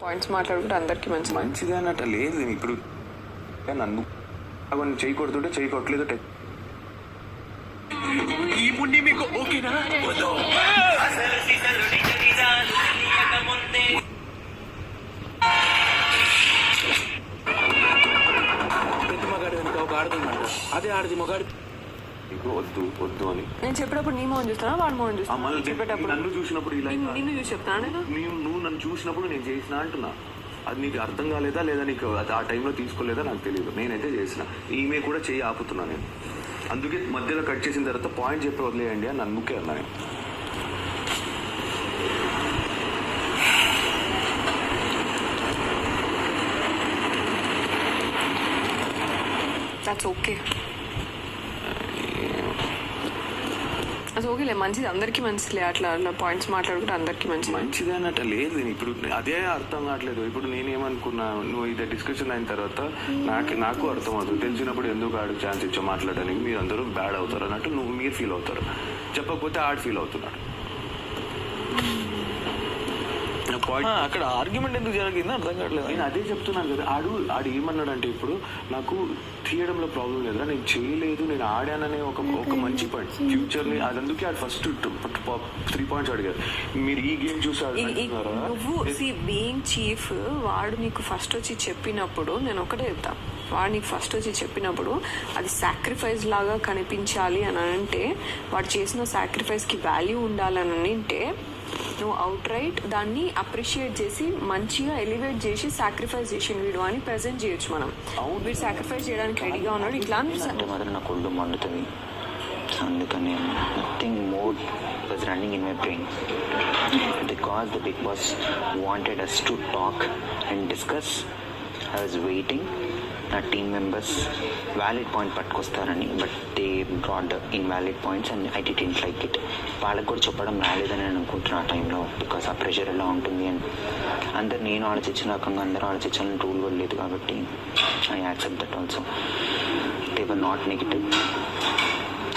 Points మాట్లాడుకుంటే అందరికి మంచిది అన్నట్టు లేదు. ఇప్పుడు నన్ను అవన్నీ చేయకూడదు, చేయకూడలేదు. ఈ పుణ్యం మీకు ఓకేనా? పెద్ద మగాడు కనుక ఒక ఆడుతున్నాడు, అదే ఆడది మగాడు. వద్దు వద్దు అని నేను చెప్పినప్పుడు నీ మోహన్ చూస్తానా వాడు మోహన్ చూస్తాను చెప్పేటప్పుడు నన్ను చూసినప్పుడు ఇలా నిన్ను చూసి చెప్తాను నువ్వు నన్ను చూసినప్పుడు నేను చేసిన అంటున్నా. అది నీకు అర్థం కాలేదా లేదా నీకు ఆ టైంలో తీసుకోలేదా నాకు తెలియదు. నేనైతే చేసిన. ఈమె కూడా చెయ్యి ఆపుతున్నా నేను. అందుకే మధ్యలో కట్ చేసిన తర్వాత పాయింట్ చెప్పి వదిలేయండి అని నన్నుకే అన్నా నేను. దట్స్ ఓకే, అది ఓకేలే. మంచిది, అందరికీ మంచిదిలే. అట్లా అట్లా పాయింట్స్ మాట్లాడుకుంటే అందరికీ మంచిది అన్నట్టు లేదు. ఇప్పుడు అదే అర్థం కావట్లేదు. ఇప్పుడు నేనేమనుకున్నా, నువ్వు ఇదే డిస్కషన్ అయిన తర్వాత నాకు అర్థం అవుతుంది. తెలిసినప్పుడు ఎందుకు ఆడికి ఛాన్స్ ఇచ్చా మాట్లాడడానికి, మీరు అందరూ బ్యాడ్ అవుతారు అన్నట్టు మీరు ఫీల్ అవుతారు. చెప్పకపోతే ఆడు ఫీల్ అవుతున్నాడు. అక్కడ ఆర్గ్యుమెంట్ ఎందుకు జరిగిందో అర్థం కావట్లేదు. నేను అదే చెప్తున్నాను కదా. ఆడు ఏమన్నాడంటే, ఇప్పుడు నాకు తీయడంలో ప్రాబ్లం లేదురా, నేను చేయలేదు, నేను ఆడాననే ఒక మంచి పాయింట్ ఫ్యూచర్ ని. అది అందుకే ఆడు ఫస్ట్ 3 పాయింట్స్ అడిగారు. మీరు ఈ గేమ్ చూసి నువ్వు బీయింగ్ చీఫ్, వాడు నీకు ఫస్ట్ వచ్చి చెప్పినప్పుడు నేను ఒకటే చెప్తా, వాడు నీకు ఫస్ట్ వచ్చి చెప్పినప్పుడు అది సాక్రిఫైస్ లాగా కనిపించాలి అని అంటే, వాడు చేసిన సాక్రిఫైస్ కి వాల్యూ ఉండాలని అంటే నువ్వు అవుట్ రైట్ దాన్ని అప్రిషియేట్ చేసి మంచిగా ఎలివేట్ చేసి సాక్రిఫైస్ చేసి వీడు అని ప్రెజెంట్ చేయొచ్చు. మనం వీడు సాక్రిఫైస్ చేయడానికి రెడీగా ఉన్నాడు ఇట్లా అంటే మాత్రం నాకు ఒళ్ళు మండుతుంది. అందుకని nothing more was running in my brain because the big boss wanted us to talk and discuss. I was waiting నా టీమ్ మెంబర్స్ వ్యాలిడ్ పాయింట్ పట్టుకొస్తారని, but they brought the invalid points and I didn't like it. వాళ్ళకి కూడా చెప్పడం రాలేదని నేను అనుకుంటున్నా ఆ టైంలో, బికాస్ ఆ ప్రెషర్ ఎలా ఉంటుంది అని. అందరు నేను ఆలోచించిన రకంగా అందరూ ఆలోచించాలని రూల్ కూడా లేదు కాబట్టి I accept that also. They were not negative,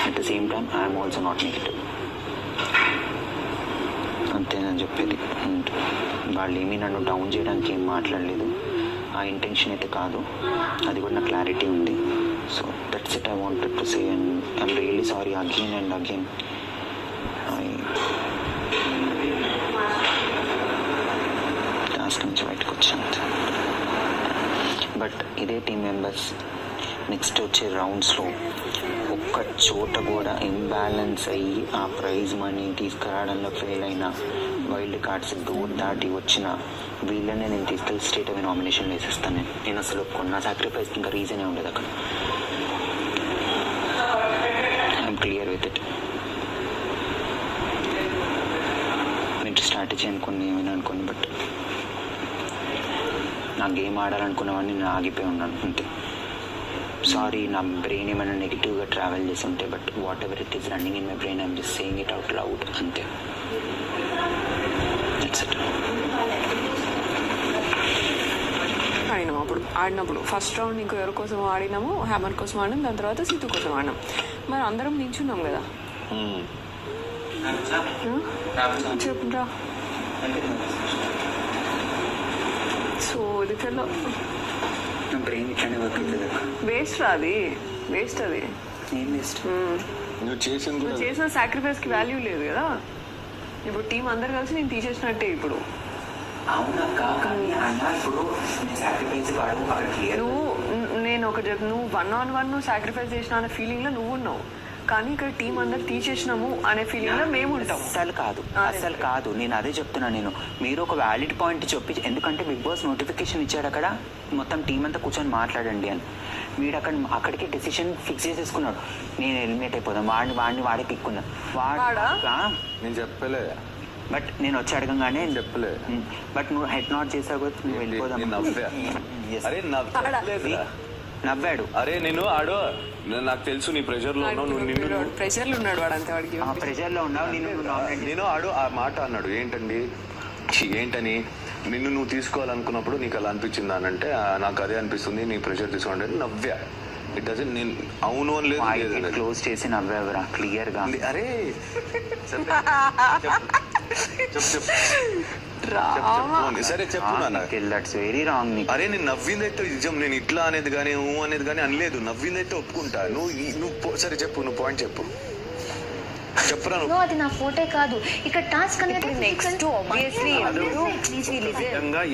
at the same time I'm also not negative. అంతేనని చెప్పేది. అండ్ వాళ్ళు ఏమీ నన్ను డౌన్ చేయడానికి ఏం మాట్లాడలేదు, ఆ ఇంటెన్షన్ అయితే కాదు. అది కూడా నాకు క్లారిటీ ఉంది. So that's it I wanted to say and I'm really sorry again and again. Task నుంచి బయటకు వచ్చాను. బట్ ఇదే టీమ్ మెంబర్స్ నెక్స్ట్ వచ్చే రౌండ్స్లో ఒక్క చోట కూడా ఇంబ్యాలెన్స్ అయ్యి ఆ ప్రైజ్ మనీ తీసుకురావడంలో ఫెయిల్ అయిన, వైల్డ్ కార్డ్స్ డోర్ దాటి వచ్చిన వీళ్ళనే నేను తీసుకెళ్ళి స్టేట్ అవి నామినేషన్ వేసేస్తాను. నేను అసలు కొన్న సాక్రిఫైస్కి ఇంకా రీజనే ఉండదు అక్కడ. I'm clear with it. మీరు స్ట్రాటజీ అనుకుని ఏమైనా అనుకోండి, బట్ నా గేమ్ ఆడాలనుకున్నవన్నీ నేను ఆగిపోయి ఉన్నాను అంతే. సారీ, నా బ్రెయిన్ ఏమైనా నెగిటివ్గా ట్రావెల్ చేసి ఉంటే, but whatever it is running in my brain I'm just saying it out loud అంతే. That's it. అప్పుడు ఆడినప్పుడు ఫస్ట్ రౌండ్ ఇంకో ఎవరి కోసం ఆడినాము, హ్యామర్ కోసం ఆడినాం, దాని తర్వాత సిద్ధు కోసం ఆడినాం. మరి అందరం నించున్నాం కదా. చెప్పురా. సో ఇది వేస్ట్ రా, అది వేస్ట్. అది నువ్వు చేసిన సాక్రిఫైస్ కి వాల్యూ లేదు కదా. ఇప్పుడు టీం అందరు కలిసి నేను తీసేసినట్టే. ఇప్పుడు నేను ఒక నువ్వు 1-on-1 నువ్వు సాక్రిఫైస్ చేసిన అనే ఫీలింగ్ లో నువ్వు ఉన్నావు, కానీ ఇక్కడ టీం అందరు తీసేసినాము అనే ఫీలింగ్ లో మేము ఉంటాం. అసలు కాదు నేను అదే చెప్తున్నా. నేను మీరు ఒక వ్యాలిడ్ పాయింట్ చెప్పి, ఎందుకంటే బిగ్ బాస్ నోటిఫికేషన్ ఇచ్చాడు అక్కడ మొత్తం టీం అంతా కూర్చొని మాట్లాడండి అని. వీడు అక్కడికి డెసిషన్ ఫిక్స్ చేసేసుకున్నాడు, నేను ఎలిమినేట్ అయిపోదాం, వాడే పిక్కున్నా. నేను చెప్పలే, బట్ నేను వచ్చి అడగంగానే చెప్పలే. బట్ నువ్వు హెడ్ నాట్ చేసావు, నువ్వు వెళ్ళిపోదాం. నవ్వాడు. అరే నేను నాకు తెలుసు నీ ప్రెషర్ లో ఉన్నావు, ప్రెషర్ లో ఉన్నాడు వాడు, అంతే. వాడికి ప్రెషర్ లో ఉన్నావు. నేను ఆ మాట అన్నాడు. ఏంటని నిన్ను నువ్వు తీసుకోవాలనుకున్నప్పుడు నీకు అలా అనిపించిందా అని అంటే, నాకు అదే అనిపిస్తుంది, నీ ప్రెషర్ తీసుకోండి అని నవ్వా. ఇట్ డజంట్, నేను అవును అని లేదు, క్లోజ్ చేసి నవ్వావురా క్లియర్ గా. అరే సరే చెప్పు నాన్న. That's very wrong. అరే నేను నవ్విందైతే నిజం, నేను ఇట్లా అనేది కానీ అనేది కానీ అనలేదు. నవ్విందైతే ఒప్పుకుంటా. నువ్వు సరే చెప్పు, నువ్వు పాయింట్ చెప్పు. చెప్పురా నువ్వు. అది నా ఫోటే కాదు. ఇక్కడ టాస్క్ అనేది నెక్స్ట్ ఆబ్వియస్లీ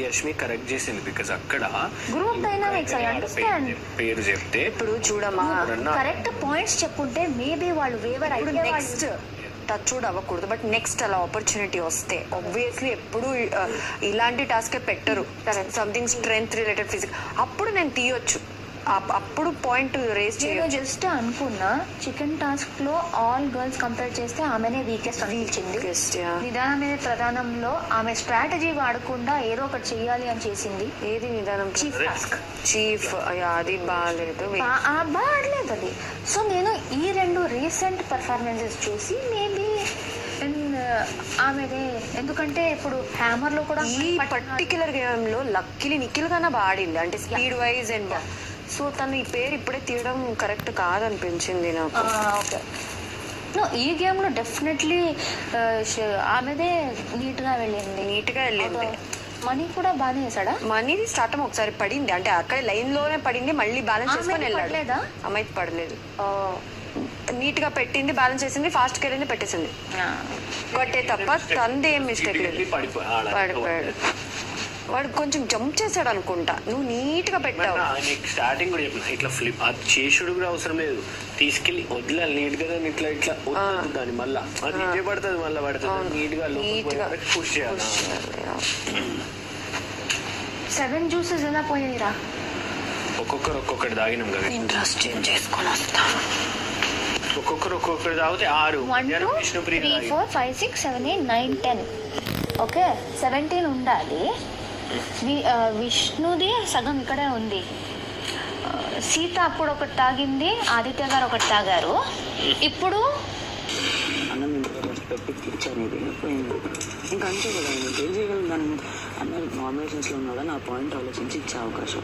యష్మి కరెక్ట్ చేసింది బికాస్ అక్కడ గ్రూప్ డైనామిక్స్ ఐ అండర్స్టాండ్. పేరు చెప్తే ఇప్పుడు చూడమ్మా, కరెక్ట్ పాయింట్స్ చెప్పుంటే మేబీ వాళ్ళు వేవర్ ఇప్పుడు అయితే నెక్స్ట్ టచ్ అవ్వకూడదు. బట్ నెక్స్ట్ అలా ఆపర్చునిటీ వస్తే ఆబ్వియస్లీ ఎప్పుడు ఇలాంటి టాస్క్ పెట్టరు. సంథింగ్ స్ట్రెంగ్త్ రిలేటెడ్ ఫిజిక్, అప్పుడు నేను తీయొచ్చు. అప్పుడు పాయింట్ రేస్ నేను చేయొచ్చు. జస్ట్ అనుకున్నా చికెన్ టాస్క్ లో ఆల్ గర్ల్స్ కంపేర్ చేస్తే ఆమెనే వీకెస్ట్ అనిపించింది. నిదానం మీద ప్రధానంలో ఆమె స్ట్రాటజీ వాడకుండా ఏదో ఒకటి చెయ్యాలి అని చేసింది. ఏది నిదానం? Chief task. చీఫ్ అది బాగాలేదు. బాగలేదు అది. సో నేను ఈ రెండు రీసెంట్ పర్ఫార్మెన్సెస్ చూసి మేబీ ఆమెదే, ఎందుకంటే ఇప్పుడు హ్యామర్ లో కూడా ఈ పర్టిక్యులర్ గేమ్ లో లక్కీలీ నిఖిల్ కన్నా బాగా ఆడింది, అంటే స్పీడ్ వైజ్ అండ్ సో తను ఈ పేరు ఇప్పుడే తీయడం కరెక్ట్ కాదనిపించింది నాకు. ఓకే, ఈ గేమ్ లో డెఫినెట్లీ ఆమెదే నీట్ గా వెళ్ళింది. మనీ కూడా బాగానే వేసాడా? మనీది స్టార్టం ఒకసారి పడింది, అంటే అక్కడ లైన్ లోనే పడింది, మళ్ళీ బ్యాలెన్స్ చేసుకొని వెళ్ళాడు. అమ్మాయికి పడలేదు, నీట్ గా పెట్టింది, బ్యాలెన్స్ చేసింది, ఫాస్ట్ గా వెళ్ళింది, పెట్టేసింది. కొట్టే తప్ప తంది ఏం మిస్టేక్ లేదు. పడిపోయాడు వాడు, కొంచెం జంప్ చేశాడు అనుకుంటా. నువ్వు నీట్ గా పెట్టావు. స్టార్టింగ్ కూడా చెప్పిన ఇట్లా ఫ్లిప్ అది చేసుడు కూడా అవసరం లేదు, తీసుకెళ్లి వదిలాలి నీట్ గా. ఇట్లా ఇట్లా వద్దు దాన్ని మళ్ళా అది ఇదే పడుతుంది, మళ్ళీ పడుతుంది. నీట్ గా పుష్ చేయాలి. 7 జ్యూసెస్ ఎలా పోయాయిరా? ఒక్కొక్కటి తాగినాం కదా, ఇంట్రెస్ట్ చేంజ్ చేసుకొని వస్తాను. ఒక్కొక్కటి తాగితే 6. 1 2 3 4 5 6 7 8 9 10. ఓకే, 17 ఉండాలి. విష్ణుది సగం ఇక్కడే ఉంది. సీత అప్పుడు ఒకటి తాగింది, ఆదిత్య గారు ఒకటి తాగారు. ఇప్పుడు అన్నం పెట్టి ఇచ్చాను, ఇది పోయింది. ఇంకా అంతే కదా, నేను ఏం చేయగలను? దాన్ని అన్న నామినేషన్స్లో ఉన్నాడా, నా పాయింట్ ఆలోచించి ఇచ్చే అవకాశం.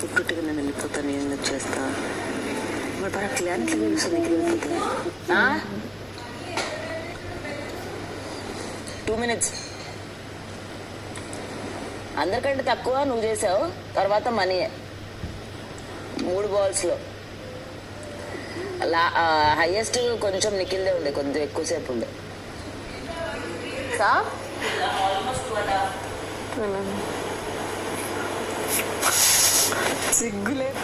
ఒక్కటిగా నేను వెళ్ళిపోతాను, నేను వచ్చేస్తా. మరి బాగా క్లారిటీ చూస్తాను, నీకు వెళ్ళిపోతాను. 2 minutes. అందరికంటే తక్కువ నువ్వు చేసావు, తర్వాత మనీ 3 balls-లో. హైయెస్ట్ కొంచెం నిఖిల్దే ఉండే, కొంచెం ఎక్కువసేపు ఉండే. సిగ్గులేదు.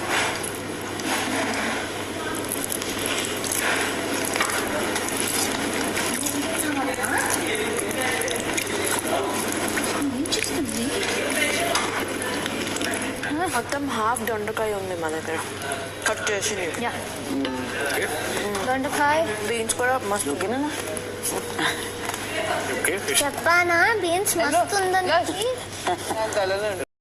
మొత్తం హాఫ్ దొండకాయ ఉంది మా దగ్గర, కట్ చేసి. దొండకాయ బీన్స్ కూడా మస్తు. చెప్పానా బీన్స్ మస్తు ఉందని?